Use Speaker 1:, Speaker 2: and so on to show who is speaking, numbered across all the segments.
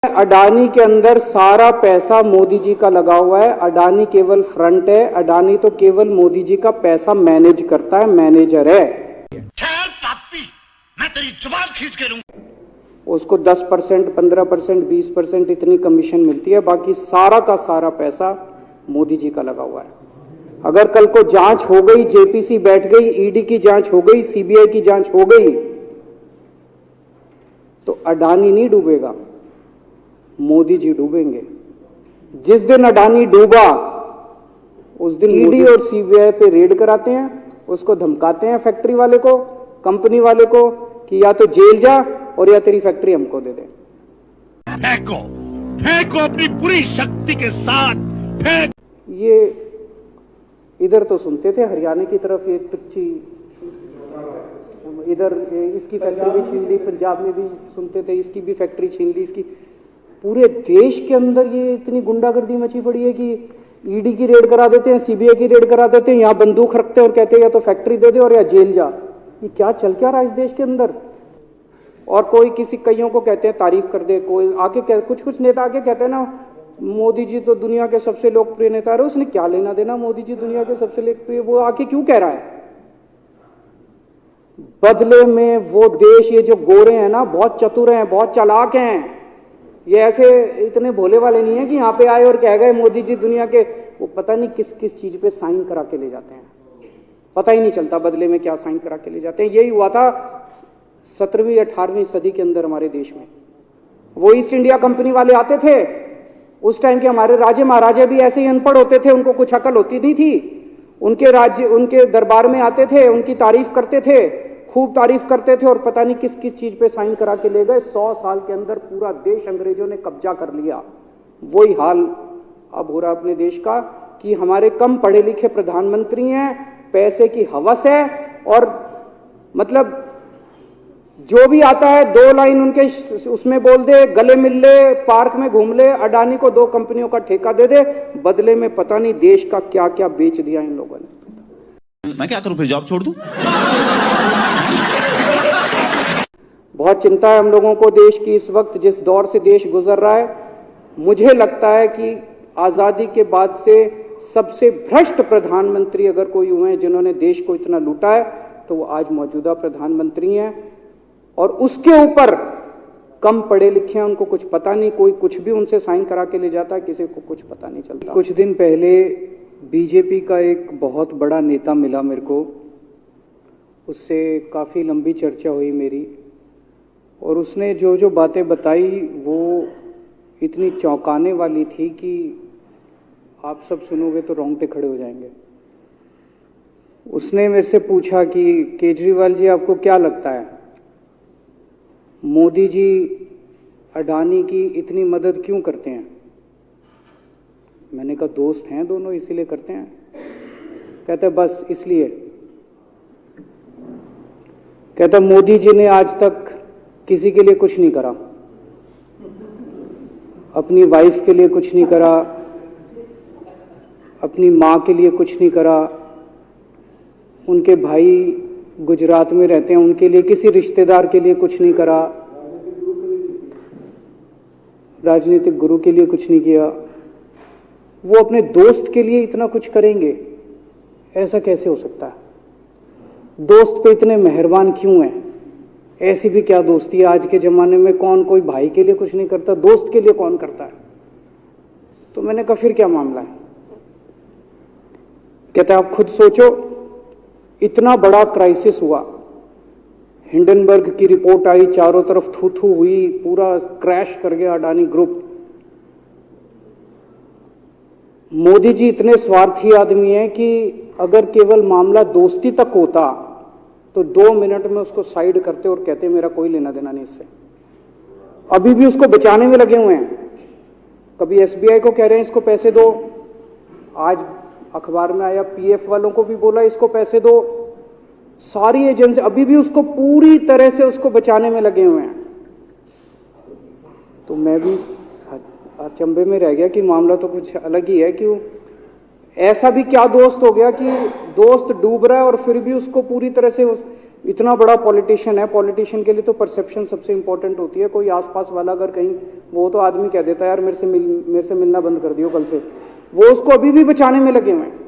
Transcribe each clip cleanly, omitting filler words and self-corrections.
Speaker 1: अडानी के अंदर सारा पैसा मोदी जी का लगा हुआ है। अडानी केवल फ्रंट है, अडानी तो केवल मोदी जी का पैसा मैनेज करता है, मैनेजर है।
Speaker 2: पापी, मैं तेरी जुबान खींच के लूंगा।
Speaker 1: उसको 10%, 15%, 20% इतनी कमीशन मिलती है, बाकी सारा का सारा पैसा मोदी जी का लगा हुआ है। अगर कल को जांच हो गई, जेपीसी बैठ गई, ईडी की जांच हो गई, सीबीआई की जांच हो गई, तो अडानी नहीं डूबेगा, मोदी जी डूबेंगे। जिस दिन अडानी डूबा उस दिन ईडी और सीबीआई पे रेड कराते हैं, उसको धमकाते हैं फैक्ट्री वाले को, कंपनी वाले को कि या तो जेल जा और या तेरी फैक्ट्री हमको दे दे।
Speaker 2: फेंको फेंको अपनी पूरी शक्ति के साथ फेंक।
Speaker 1: ये इधर तो सुनते थे हरियाणा की तरफ ये तिरछी, इधर इसकी फैक्ट्री भी छीन ली, पंजाब में भी सुनते थे इसकी भी फैक्ट्री छीन ली, इसकी। पूरे देश के अंदर ये इतनी गुंडागर्दी मची पड़ी है कि ईडी की रेड करा देते हैं, सीबीआई की रेड करा देते हैं, यहाँ बंदूक रखते हैं और कहते हैं या तो फैक्ट्री दे दे और या जेल जा। ये क्या चल क्या रहा है इस देश के अंदर? और कोई किसी कईयों को कहते हैं तारीफ कर दे, कोई आके कुछ नेता आके कहते हैं ना मोदी जी तो दुनिया के सबसे लोकप्रिय नेता है। उसने क्या लेना देना मोदी जी दुनिया के सबसे लोकप्रिय, वो आके क्यों कह रहा है? बदले में वो देश, ये जो गोरे हैं ना, बहुत चतुर हैं, बहुत चालाक हैं। ये ऐसे इतने भोले वाले नहीं है कि यहाँ पे आए और कह गए मोदी जी दुनिया के, वो पता नहीं किस किस चीज पे साइन करा के ले जाते हैं, पता ही नहीं चलता बदले में क्या साइन करा के ले जाते हैं। यही हुआ था 17वीं 18वीं सदी के अंदर हमारे देश में। वो ईस्ट इंडिया कंपनी वाले आते थे, उस टाइम के हमारे राजे महाराजे भी ऐसे ही अनपढ़ होते थे, उनको कुछ अकल होती नहीं थी। उनके राज्य, उनके दरबार में आते थे, उनकी तारीफ करते थे, खूब तारीफ करते थे और पता नहीं किस किस चीज पे साइन करा के ले गए। 100 साल के अंदर पूरा देश अंग्रेजों ने कब्जा कर लिया। वही हाल अब हो रहा अपने देश का कि हमारे कम पढ़े लिखे प्रधानमंत्री हैं, पैसे की हवस है, और मतलब जो भी आता है 2 लाइन उनके उसमें बोल दे, गले मिल ले, पार्क में घूम ले, अडानी को 2 कंपनियों का ठेका दे दे, बदले में पता नहीं देश का क्या क्या बेच दिया इन लोगों ने।
Speaker 3: मैं क्या करूं, फिर जॉब छोड़ दूं?
Speaker 1: बहुत चिंता है हम लोगों को देश की इस वक्त, जिस दौर से देश गुजर रहा है। मुझे लगता है कि आजादी के बाद से सबसे भ्रष्ट प्रधानमंत्री अगर कोई हुए हैं जिन्होंने देश को इतना लूटा है, तो वो आज मौजूदा प्रधानमंत्री हैं। और उसके ऊपर कम पढ़े लिखे हैं, उनको कुछ पता नहीं, कोई कुछ भी उनसे साइन करा के ले जाता है, किसी को कुछ पता नहीं चलता। कुछ दिन पहले बीजेपी का एक बहुत बड़ा नेता मिला मेरे को, उससे काफ़ी लंबी चर्चा हुई मेरी, और उसने जो जो बातें बताई वो इतनी चौंकाने वाली थी कि आप सब सुनोगे तो रोंगटे खड़े हो जाएंगे। उसने मेरे से पूछा कि केजरीवाल जी आपको क्या लगता है, मोदी जी अडानी की इतनी मदद क्यों करते हैं? मैंने कहा दोस्त हैं दोनों इसीलिए करते हैं। कहता बस इसलिए। कहता मोदी जी ने आज तक किसी के लिए कुछ नहीं करा, अपनी वाइफ के लिए कुछ नहीं करा, अपनी माँ के लिए कुछ नहीं करा, उनके भाई गुजरात में रहते हैं उनके लिए, किसी रिश्तेदार के लिए कुछ नहीं करा, राजनीतिक गुरु के लिए कुछ नहीं किया। वो अपने दोस्त के लिए इतना कुछ करेंगे, ऐसा कैसे हो सकता है? दोस्त पे इतने मेहरबान क्यों हैं? ऐसी भी क्या दोस्ती है आज के जमाने में? कौन कोई भाई के लिए कुछ नहीं करता, दोस्त के लिए कौन करता है? तो मैंने कहा फिर क्या मामला है? कहता आप खुद सोचो, इतना बड़ा क्राइसिस हुआ, हिंडनबर्ग की रिपोर्ट आई, चारों तरफ थू थू हुई, पूरा क्रैश कर गया अडानी ग्रुप। मोदी जी इतने स्वार्थी आदमी हैं कि अगर केवल मामला दोस्ती तक होता तो 2 मिनट में उसको साइड करते और कहते मेरा कोई लेना देना नहीं इससे। अभी भी उसको बचाने में लगे हुए हैं। कभी एसबीआई को कह रहे हैं इसको पैसे दो, आज अखबार में आया पीएफ वालों को भी बोला इसको पैसे दो। सारी एजेंसी अभी भी उसको पूरी तरह से उसको बचाने में लगे हुए हैं। तो मैं भी अचंभे में रह गया कि मामला तो कुछ अलग ही है। क्यों ऐसा भी क्या दोस्त हो गया कि दोस्त डूब रहा है और फिर भी उसको पूरी तरह से इतना बड़ा पॉलिटिशियन है, पॉलिटिशियन के लिए तो परसेप्शन सबसे इंपॉर्टेंट होती है। कोई आसपास वाला अगर कहीं, वो तो आदमी कह देता है यार मेरे से मिलना बंद कर दियो कल से, वो उसको अभी भी बचाने में लगे हुए हैं।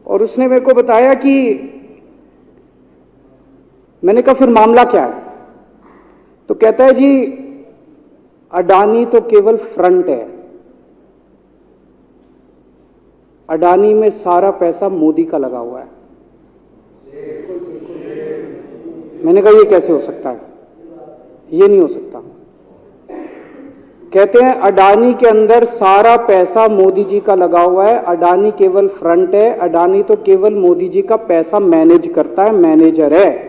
Speaker 1: और उसने मेरे को बताया कि, मैंने कहा फिर मामला क्या है? तो कहता है जी अडानी तो केवल फ्रंट है, अडानी में सारा पैसा मोदी का लगा हुआ है। मैंने कहा ये कैसे हो सकता है? ये नहीं हो सकता। कहते हैं अडानी के अंदर सारा पैसा मोदी जी का लगा हुआ है, अडानी केवल फ्रंट है, अडानी तो केवल मोदी जी का पैसा मैनेज करता है, मैनेजर है।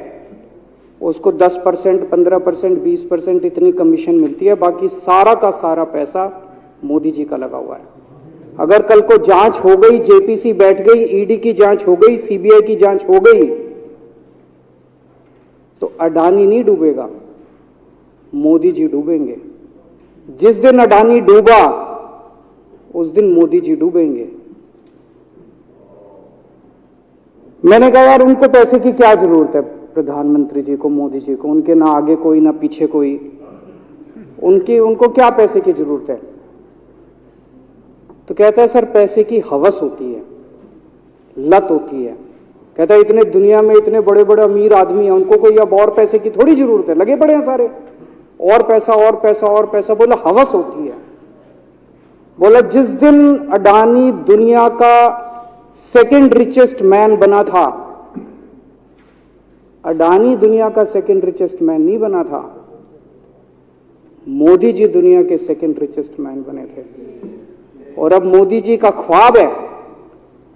Speaker 1: उसको 10%, 15%, 20% इतनी कमीशन मिलती है, बाकी सारा का सारा पैसा मोदी जी का लगा हुआ है। अगर कल को जांच हो गई, जेपीसी बैठ गई, ईडी की जांच हो गई, सीबीआई की जांच हो गई, तो अडानी नहीं डूबेगा, मोदी जी डूबेंगे। जिस दिन अडानी डूबा उस दिन मोदी जी डूबेंगे। मैंने कहा यार उनको पैसे की क्या जरूरत है, प्रधानमंत्री जी को, मोदी जी को, उनके ना आगे कोई ना पीछे कोई, उनको क्या पैसे की जरूरत है? तो कहता है सर पैसे की हवस होती है, लत होती है। कहता है इतने दुनिया में इतने बड़े बड़े अमीर आदमी हैं, उनको कोई अब और पैसे की थोड़ी जरूरत है, लगे पड़े हैं सारे, और पैसा और पैसा और पैसा। बोला हवस होती है। बोला जिस दिन अडानी दुनिया का सेकंड रिचेस्ट मैन बना था, अडानी दुनिया का सेकंड रिचेस्ट मैन नहीं बना था, मोदी जी दुनिया के सेकंड रिचेस्ट मैन बने थे। और अब मोदी जी का ख्वाब है,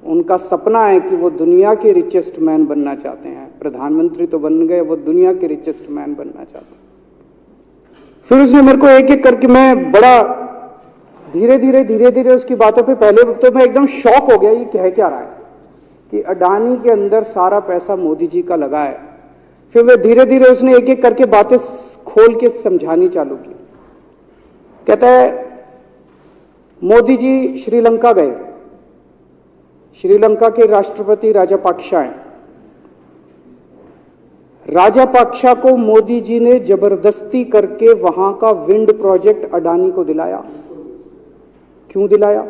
Speaker 1: उनका सपना है कि वो दुनिया के रिचेस्ट मैन बनना चाहते हैं। प्रधानमंत्री तो बन गए, वो दुनिया के रिचेस्ट मैन बनना चाहते हैं। फिर उसने मेरे को एक एक करके, मैं बड़ा धीरे धीरे उसकी बातों पे, पहले तो मैं एकदम शॉक हो गया, ये कह क्या रहा है कि अडानी के अंदर सारा पैसा मोदी जी का लगा है। फिर मैं धीरे धीरे उसने एक एक करके बातें खोल के समझानी चालू की। कहता है मोदी जी श्रीलंका गए, श्रीलंका के राष्ट्रपति राजापाक्सा हैं। राजापाक्सा को मोदी जी ने जबरदस्ती करके वहां का विंड प्रोजेक्ट अडानी को दिलाया। क्यों दिलाया?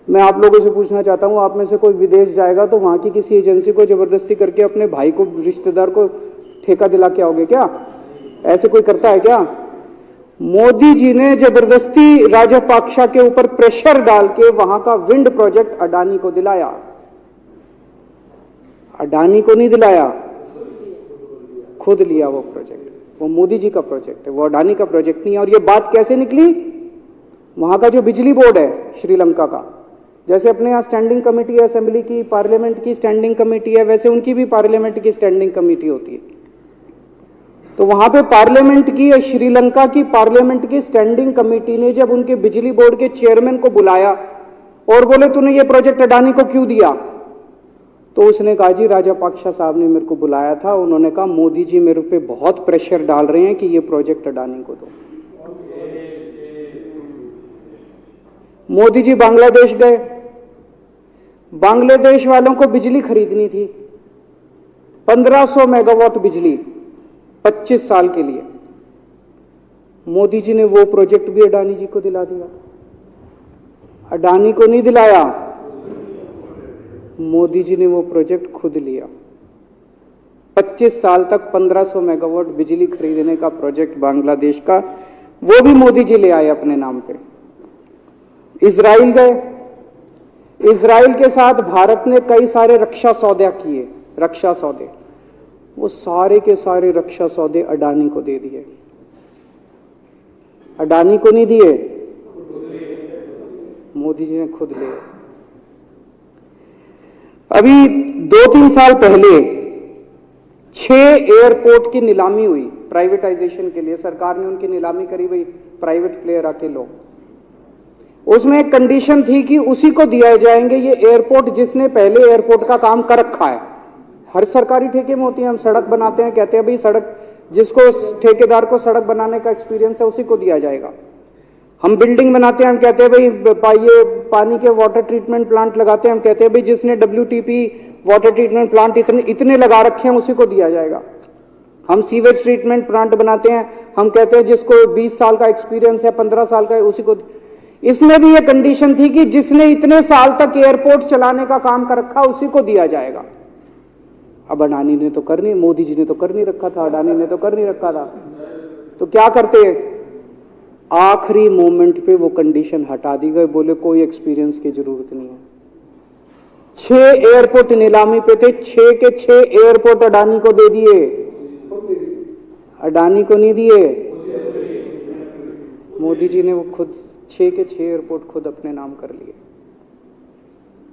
Speaker 1: मैं आप लोगों से पूछना चाहता हूं, आप में से कोई विदेश जाएगा तो वहां की किसी एजेंसी को जबरदस्ती करके अपने भाई को, रिश्तेदार को ठेका दिला के आओगे क्या? ऐसे कोई करता है क्या? मोदी जी ने जबरदस्ती राजापाक्सा के ऊपर प्रेशर डाल के वहां का विंड प्रोजेक्ट अडानी को दिलाया। अडानी को नहीं दिलाया, खुद लिया वो प्रोजेक्ट। वो मोदी जी का प्रोजेक्ट है, वो अडानी का प्रोजेक्ट नहीं है। और ये बात कैसे निकली? वहां का जो बिजली बोर्ड है श्रीलंका का, जैसे अपने यहाँ स्टैंडिंग कमेटी है असेंबली की, पार्लियामेंट की स्टैंडिंग कमेटी है, वैसे उनकी भी पार्लियामेंट की स्टैंडिंग कमेटी होती है। तो वहां पे पार्लियामेंट की, श्रीलंका की पार्लियामेंट की स्टैंडिंग कमेटी ने जब उनके बिजली बोर्ड के चेयरमैन को बुलाया और बोले तूने ये प्रोजेक्ट अडानी को क्यों दिया, तो उसने कहा जी राजापाक्सा साहब ने मेरे को बुलाया था, उन्होंने कहा मोदी जी मेरे पे बहुत प्रेशर डाल रहे हैं कि ये प्रोजेक्ट अडानी को दो। मोदी जी बांग्लादेश गए, बांग्लादेश वालों को बिजली खरीदनी थी, 1500 मेगावाट बिजली 25 साल के लिए। मोदी जी ने वो प्रोजेक्ट भी अडानी जी को दिला दिया। अडानी को नहीं दिलाया, मोदी जी ने वो प्रोजेक्ट खुद लिया। 25 साल तक 1500 मेगावाट बिजली खरीदने का प्रोजेक्ट बांग्लादेश का, वो भी मोदी जी ले आए अपने नाम पे। इजराइल गए, इजराइल के साथ भारत ने कई सारे रक्षा सौदे किए, रक्षा सौदे, वो सारे के सारे रक्षा सौदे अडानी को दे दिए। अडानी को नहीं दिए, मोदी जी ने खुद लिए। अभी 2-3 साल पहले 6 एयरपोर्ट की नीलामी हुई प्राइवेटाइजेशन के लिए, सरकार ने उनकी नीलामी करी, भाई प्राइवेट प्लेयर आके लो। उसमें एक कंडीशन थी कि उसी को दिया जाएंगे ये एयरपोर्ट जिसने पहले एयरपोर्ट का काम कर रखा है। हर सरकारी ठेके में होती है, हम सड़क बनाते हैं, कहते हैं भाई सड़क, जिसको ठेकेदार को सड़क बनाने का एक्सपीरियंस है उसी को दिया जाएगा। हम बिल्डिंग बनाते हैं, हम कहते हैं भाई ये पानी के वाटर ट्रीटमेंट प्लांट लगाते हैं, हम कहते हैं भाई जिसने WTP वाटर ट्रीटमेंट प्लांट इतने लगा रखे हैं, उसी को दिया जाएगा। हम सीवेज ट्रीटमेंट प्लांट बनाते हैं, हम कहते हैं जिसको 20 साल का एक्सपीरियंस है, 15 साल का है, उसी को। इसमें भी ये कंडीशन थी कि जिसने इतने साल तक एयरपोर्ट चलाने का काम कर रखा, उसी को दिया जाएगा। अब अडानी ने तो कर नहीं, मोदी जी ने तो कर नहीं रखा था, अडानी ने तो कर नहीं रखा था, तो क्या करते? आखिरी मोमेंट पे वो कंडीशन हटा दी गई, बोले कोई एक्सपीरियंस की जरूरत नहीं है। 6 एयरपोर्ट नीलामी पे थे, 6 के 6 एयरपोर्ट अडानी को दे दिए। अडानी को नहीं दिए, मोदी जी ने वो खुद 6 के 6 एयरपोर्ट खुद अपने नाम कर लिए।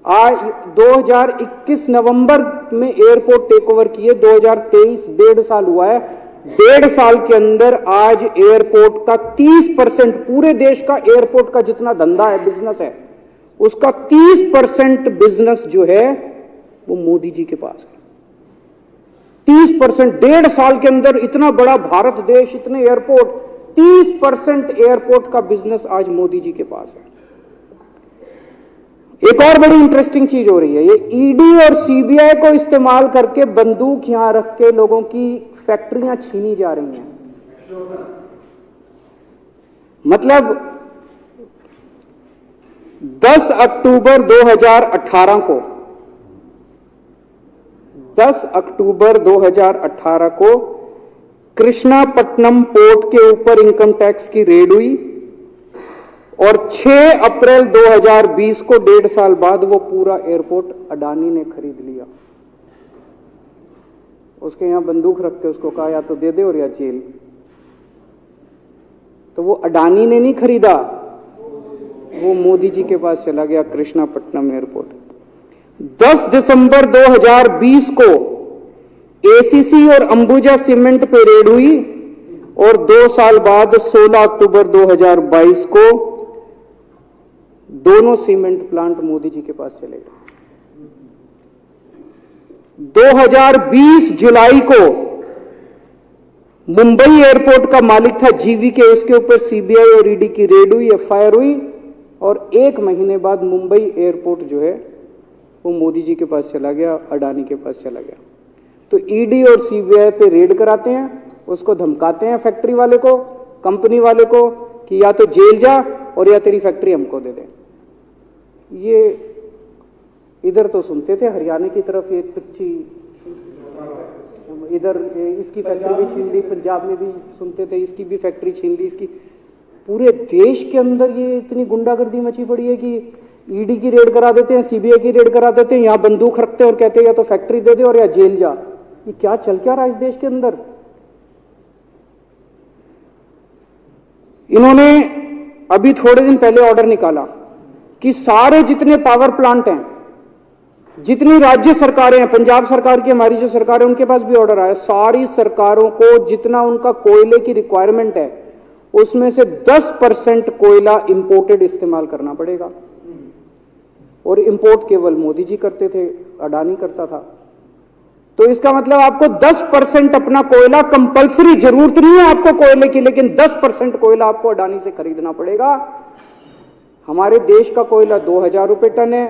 Speaker 1: आज 2021 नवंबर में एयरपोर्ट टेक ओवर किए, 2023 1.5 साल हुआ है। 1.5 साल के अंदर आज एयरपोर्ट का 30%, पूरे देश का एयरपोर्ट का जितना धंधा है, बिजनेस है, उसका 30% बिजनेस जो है वो मोदी जी के पास है। 30%, 1.5 साल के अंदर इतना बड़ा भारत देश, इतने एयरपोर्ट, 30% एयरपोर्ट का बिजनेस आज मोदी जी के पास है। एक और बड़ी इंटरेस्टिंग चीज हो रही है, ये ईडी और सीबीआई को इस्तेमाल करके बंदूक यहां रख के लोगों की फैक्ट्रियां छीनी जा रही हैं। मतलब 10 अक्टूबर 2018 को 10 अक्टूबर 2018 को कृष्णापट्टनम पोर्ट के ऊपर इनकम टैक्स की रेड हुई और 6 अप्रैल 2020 को 1.5 साल बाद वो पूरा एयरपोर्ट अडानी ने खरीद लिया। उसके यहां बंदूक रख के उसको कहा या तो दे दे और या जेल। तो वो अडानी ने नहीं खरीदा, वो मोदी जी के पास चला गया कृष्णापट्टनम एयरपोर्ट। 10 दिसंबर 2020 को एसीसी और अंबुजा सीमेंट पे रेड हुई और 2 साल बाद 16 अक्टूबर 2022 को दोनों सीमेंट प्लांट मोदी जी के पास चले गए। 2020 जुलाई को मुंबई एयरपोर्ट का मालिक था जीवीके, उसके ऊपर सीबीआई और ईडी की रेड हुई, एफआईआर हुई और 1 महीने बाद मुंबई एयरपोर्ट जो है वो मोदी जी के पास चला गया, अडानी के पास चला गया। तो ईडी और सीबीआई पे रेड कराते हैं, उसको धमकाते हैं फैक्ट्री वाले को, कंपनी वाले को कि या तो जेल जा और या तेरी फैक्ट्री हमको दे दे। ये इधर तो सुनते थे हरियाणा की तरफ ये पिच्ची, इधर इसकी फैक्ट्री भी छीन ली, पंजाब में भी सुनते थे इसकी भी फैक्ट्री छीन ली, इसकी। पूरे देश के अंदर ये इतनी गुंडागर्दी मची पड़ी है कि ईडी की रेड करा देते हैं, सीबीआई की रेड करा देते हैं, यहां बंदूक रखते हैं और कहते हैं या तो फैक्ट्री दे दे और या जेल जा। ये क्या चल क्या रहा है इस देश के अंदर? इन्होंने अभी थोड़े दिन पहले ऑर्डर निकाला कि सारे जितने पावर प्लांट हैं, जितनी राज्य सरकारें हैं, पंजाब सरकार की, हमारी जो सरकार है, उनके पास भी ऑर्डर आया, सारी सरकारों को जितना उनका कोयले की रिक्वायरमेंट है उसमें से 10% कोयला इंपोर्टेड इस्तेमाल करना पड़ेगा। और इंपोर्ट केवल मोदी जी करते थे, अडानी करता था। तो इसका मतलब आपको 10% अपना कोयला कंपलसरी, जरूरत नहीं है आपको कोयले की, लेकिन 10% कोयला आपको अडानी से खरीदना पड़ेगा। हमारे देश का कोयला 2000 रुपए टन है,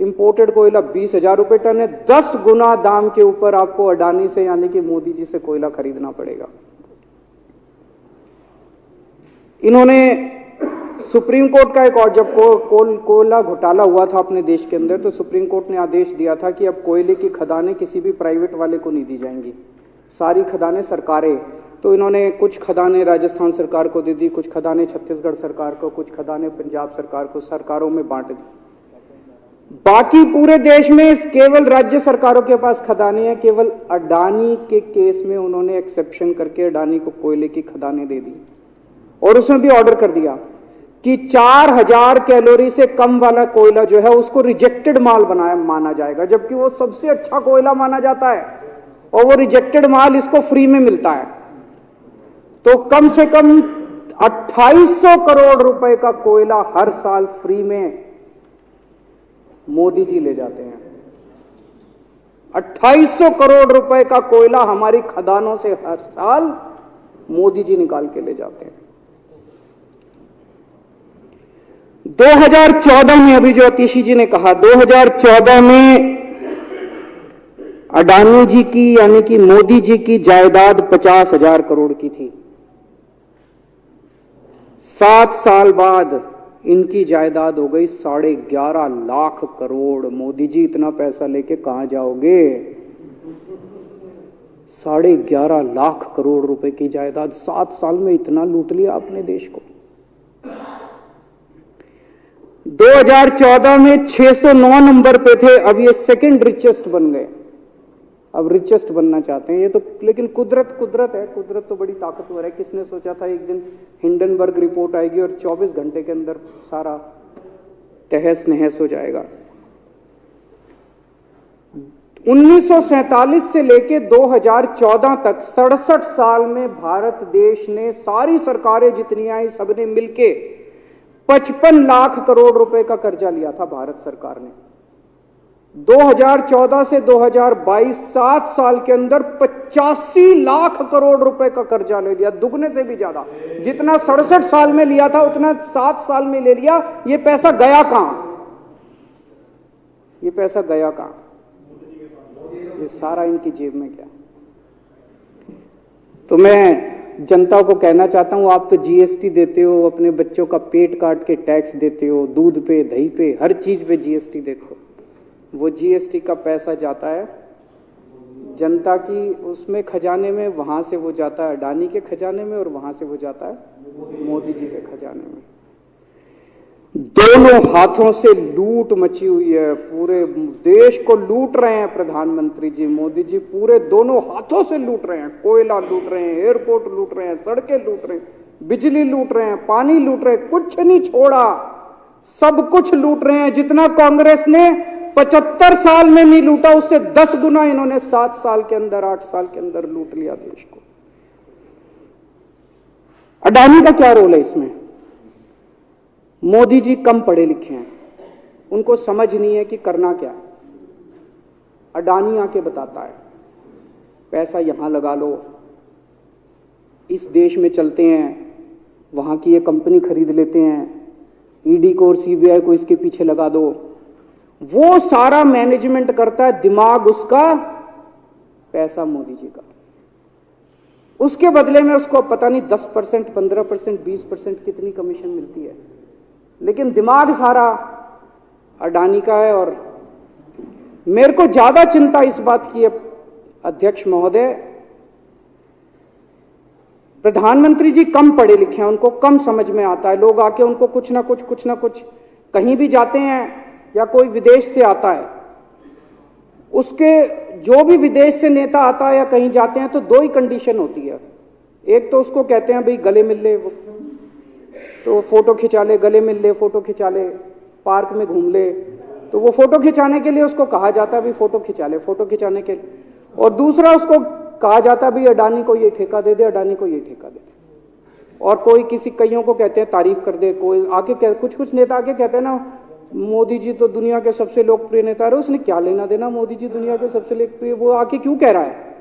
Speaker 1: इंपोर्टेड कोयला 20,000 रुपए टन है। 10 गुना दाम के ऊपर आपको अडानी से यानी कि मोदी जी से कोयला खरीदना पड़ेगा। इन्होंने सुप्रीम कोर्ट का एक और, जब कोयला घोटाला हुआ था अपने देश के अंदर, तो सुप्रीम कोर्ट ने आदेश दिया था कि अब कोयले की खदानें किसी भी प्राइवेट वाले को नहीं दी जाएंगी, सारी खदानें सरकारें। तो इन्होंने कुछ खदानें राजस्थान सरकार को दे दी, कुछ खदानें छत्तीसगढ़ सरकार को, कुछ खदानें पंजाब सरकार को, सरकारों में बांट दी। बाकी पूरे देश में केवल राज्य सरकारों के पास खदानें हैं। केवल अडानी के केस में उन्होंने एक्सेप्शन करके अडानी को कोयले की खदानें दे दी और उसमें भी ऑर्डर कर दिया कि 4000 कैलोरी से कम वाला कोयला जो है उसको रिजेक्टेड माल माना जाएगा, जबकि वो सबसे अच्छा कोयला माना जाता है और वो रिजेक्टेड माल इसको फ्री में मिलता है। तो कम से कम 2800 करोड़ रुपए का कोयला हर साल फ्री में मोदी जी ले जाते हैं। 2800 करोड़ रुपए का कोयला हमारी खदानों से हर साल मोदी जी निकाल के ले जाते हैं। 2014 में, अभी जो अतिशी जी ने कहा, 2014 में अडानी जी की यानी कि मोदी जी की जायदाद 50,000 करोड़ की थी। 7 साल बाद इनकी जायदाद हो गई 11.5 लाख करोड़। मोदी जी इतना पैसा लेके कहां जाओगे? 11.5 लाख करोड़ रुपए की जायदाद 7 साल में इतना लूट लिया अपने देश को। 2014 में 609 नंबर पे थे, अब ये सेकंड रिचेस्ट बन गए। अब रिचेस्ट बनना चाहते हैं ये तो, लेकिन कुदरत है, कुदरत तो बड़ी ताकतवर है। किसने सोचा था एक दिन हिंडनबर्ग रिपोर्ट आएगी और 24 घंटे के अंदर सारा तहस नहस हो जाएगा। 1947 से लेके 2014 तक 67 साल में भारत देश ने, सारी सरकारें जितनी आई सबने मिलके 55 लाख करोड़ रुपए का कर्जा लिया था भारत सरकार ने। 2014 से 2022 7 साल के अंदर 85 लाख करोड़ रुपए का कर्जा ले लिया, दुगने से भी ज्यादा। जितना 67 साल में लिया था उतना 7 साल में ले लिया। ये पैसा गया कहां? ये पैसा गया कहां? ये सारा इनकी जेब में गया। तो मैं जनता को कहना चाहता हूं, आप तो जीएसटी देते हो, अपने बच्चों का पेट काट के टैक्स देते हो, दूध पे, दही पे, हर चीज पे जीएसटी देते हो। वो जीएसटी का पैसा जाता है जनता की उसमें खजाने में, वहां से वो जाता है अडानी के खजाने में और वहां से वो जाता है मोदी जी के खजाने में। दोनों हाथों से लूट मची हुई है, पूरे देश को लूट रहे हैं प्रधानमंत्री जी, मोदी जी पूरे दोनों हाथों से लूट रहे हैं। कोयला लूट रहे हैं, एयरपोर्ट लूट रहे हैं, सड़कें लूट रहे हैं, बिजली लूट रहे हैं, पानी लूट रहे हैं, कुछ नहीं छोड़ा, सब कुछ लूट रहे हैं। जितना कांग्रेस ने 75 साल में नहीं लूटा उससे 10 गुना इन्होंने 7 साल के अंदर, 8 साल के अंदर लूट लिया देश को। अडानी का क्या रोल है इसमें? मोदी जी कम पढ़े लिखे हैं, उनको समझ नहीं है कि करना क्या। अडानी आके बताता है पैसा यहां लगा लो, इस देश में चलते हैं, वहां की ये कंपनी खरीद लेते हैं, ईडी को और सीबीआई को इसके पीछे लगा दो। वो सारा मैनेजमेंट करता है, दिमाग उसका, पैसा मोदी जी का। उसके बदले में उसको पता नहीं 10%, 15%, 20% कितनी कमीशन मिलती है, लेकिन दिमाग सारा अडानी का है। और मेरे को ज्यादा चिंता इस बात की है अध्यक्ष महोदय, प्रधानमंत्री जी कम पढ़े लिखे हैं, उनको कम समझ में आता है। लोग आके उनको कुछ ना कुछ कहीं भी जाते हैं या कोई विदेश से आता है, उसके जो भी विदेश से नेता आता है या कहीं जाते हैं तो 2 ही कंडीशन होती है। एक तो उसको कहते हैं भाई गले मिल ले, तो फोटो खिंचा ले, गले मिल ले, फोटो खिंचा ले, पार्क में घूम ले, तो वो फोटो खिंचाने के लिए उसको कहा जाता है भाई फोटो खिंचा ले, फोटो खिंचाने के लिए। और दूसरा उसको कहा जाता है भाई अडानी को ये ठेका दे दे, अडानी को ये ठेका दे दे। और कोई किसी कईयों को कहते हैं तारीफ कर दे, कोई आके कुछ नेता आके कहते हैं ना मोदी जी तो दुनिया के सबसे लोकप्रिय नेता रहे। उसने क्या लेना देना मोदी जी दुनिया के सबसे लोकप्रिय, वो आके क्यों कह रहा है?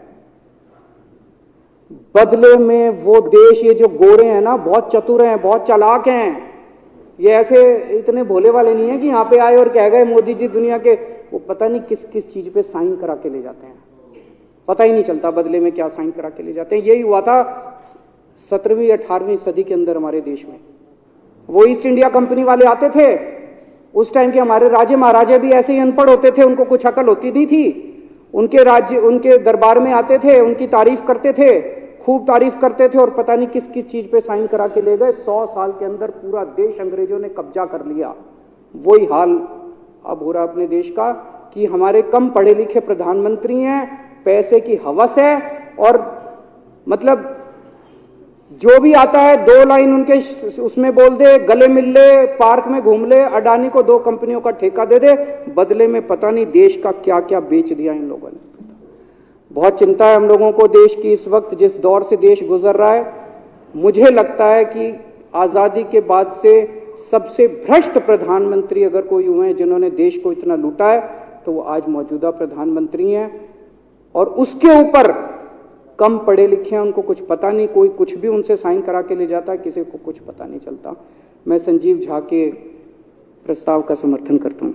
Speaker 1: बदले में वो देश, ये जो गोरे हैं ना, बहुत चतुर हैं, बहुत चालाक हैं। ये ऐसे इतने भोले वाले नहीं है कि यहाँ पे आए और कह गए मोदी जी दुनिया के, वो पता नहीं किस किस चीज पे साइन करा के ले जाते हैं, पता ही नहीं चलता बदले में क्या साइन करा के ले जाते हैं। यही हुआ था 17वीं 18वीं सदी के अंदर हमारे देश में। वो ईस्ट इंडिया कंपनी वाले आते थे, उस टाइम के हमारे राजे महाराजे भी ऐसे ही अनपढ़ होते थे, उनको कुछ अकल होती नहीं थी। उनके राज्य, उनके दरबार में आते थे, उनकी तारीफ करते थे, खूब तारीफ करते थे, और पता नहीं किस किस चीज पे साइन करा के ले गए। 100 साल के अंदर पूरा देश अंग्रेजों ने कब्जा कर लिया। वही हाल अब हो रहा अपने देश का कि हमारे कम पढ़े लिखे प्रधानमंत्री हैं, पैसे की हवस है, और मतलब जो भी आता है 2 लाइन उनके उसमें बोल दे, गले मिल ले, पार्क में घूम ले, अडानी को 2 कंपनियों का ठेका दे दे, बदले में पता नहीं देश का क्या क्या बेच दिया इन लोगों ने। बहुत चिंता है हम लोगों को देश की इस वक्त, जिस दौर से देश गुजर रहा है। मुझे लगता है कि आजादी के बाद से सबसे भ्रष्ट प्रधानमंत्री अगर कोई हुए हैं जिन्होंने देश को इतना लूटा है, तो वो आज मौजूदा प्रधानमंत्री हैं। और उसके ऊपर कम पढ़े लिखे हैं, उनको कुछ पता नहीं, कोई कुछ भी उनसे साइन करा के ले जाता है, किसी को कुछ पता नहीं चलता। मैं संजीव झा के प्रस्ताव का समर्थन करता हूं।